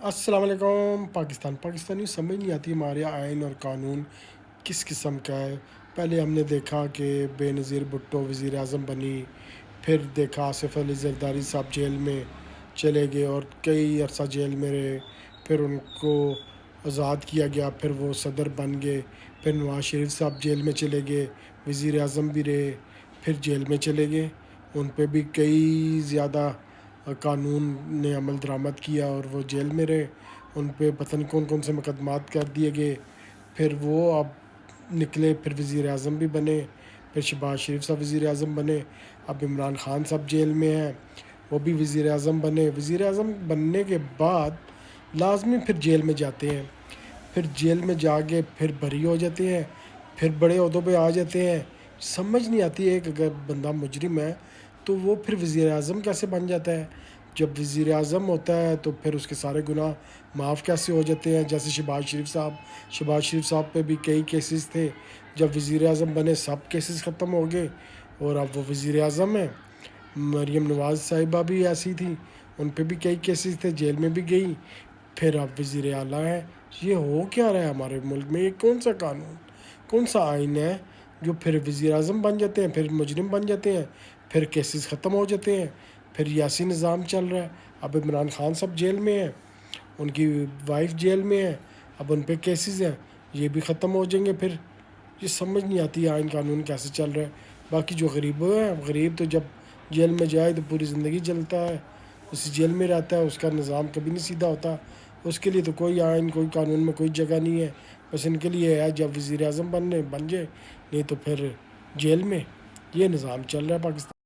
السلام علیکم پاکستانی سمجھ نہیں آتی ہمارے آئین اور قانون کس قسم کا ہے۔ پہلے ہم نے دیکھا کہ بے نظیر بھٹو وزیر اعظم بنی، پھر دیکھا آصف علی زرداری صاحب جیل میں چلے گئے اور کئی عرصہ جیل میں رہے، پھر ان کو آزاد کیا گیا، پھر وہ صدر بن گئے، پھر نواز شریف صاحب جیل میں چلے گئے، وزیر اعظم بھی رہے، پھر جیل میں چلے گئے، ان پہ بھی کئی زیادہ قانون نے عمل درآمد کیا اور وہ جیل میں رہے، ان پہ پتہ نہیں کون کون سے مقدمات کر دیے گئے، پھر وہ اب نکلے، پھر وزیر اعظم بھی بنے، پھر شہباز شریف صاحب وزیر اعظم بنے، اب عمران خان صاحب جیل میں ہیں، وہ بھی وزیر اعظم بنے۔ وزیر اعظم بننے کے بعد لازمی پھر جیل میں جاتے ہیں، پھر جیل میں جا کے پھر بری ہو جاتے ہیں، پھر بڑے عہدوں پہ آ جاتے ہیں۔ سمجھ نہیں آتی ہے کہ اگر بندہ مجرم ہے تو وہ پھر وزیر اعظم کیسے بن جاتا ہے؟ جب وزیر اعظم ہوتا ہے تو پھر اس کے سارے گناہ معاف کیسے ہو جاتے ہیں؟ جیسے شہباز شریف صاحب پہ بھی کئی کیسز تھے، جب وزیر اعظم بنے سب کیسز ختم ہو گئے اور اب وہ وزیر اعظم ہیں۔ مریم نواز صاحبہ بھی ایسی تھی، ان پہ بھی کئی کیسز تھے، جیل میں بھی گئی، پھر اب وزیر اعلیٰ ہیں۔ یہ ہو کیا رہا ہے ہمارے ملک میں؟ یہ کون سا قانون، کون سا آئین ہے جو پھر وزیر اعظم بن جاتے ہیں، پھر مجرم بن جاتے ہیں، پھر کیسز ختم ہو جاتے ہیں، پھر یاسی نظام چل رہا ہے۔ اب عمران خان صاحب جیل میں ہیں، ان کی وائف جیل میں ہے، اب ان پہ کیسز ہیں، یہ بھی ختم ہو جائیں گے پھر۔ یہ سمجھ نہیں آتی آئین قانون کیسے چل رہا ہے۔ باقی جو غریب ہیں، غریب تو جب جیل میں جائے تو پوری زندگی جلتا ہے، اسی جیل میں رہتا ہے، اس کا نظام کبھی نہیں سیدھا ہوتا، اس کے لیے تو کوئی آئین کوئی قانون میں کوئی جگہ نہیں ہے۔ بس ان کے لیے ہے جب وزیر اعظم بن جائے، نہیں تو پھر جیل میں۔ یہ نظام چل رہا ہے پاکستان۔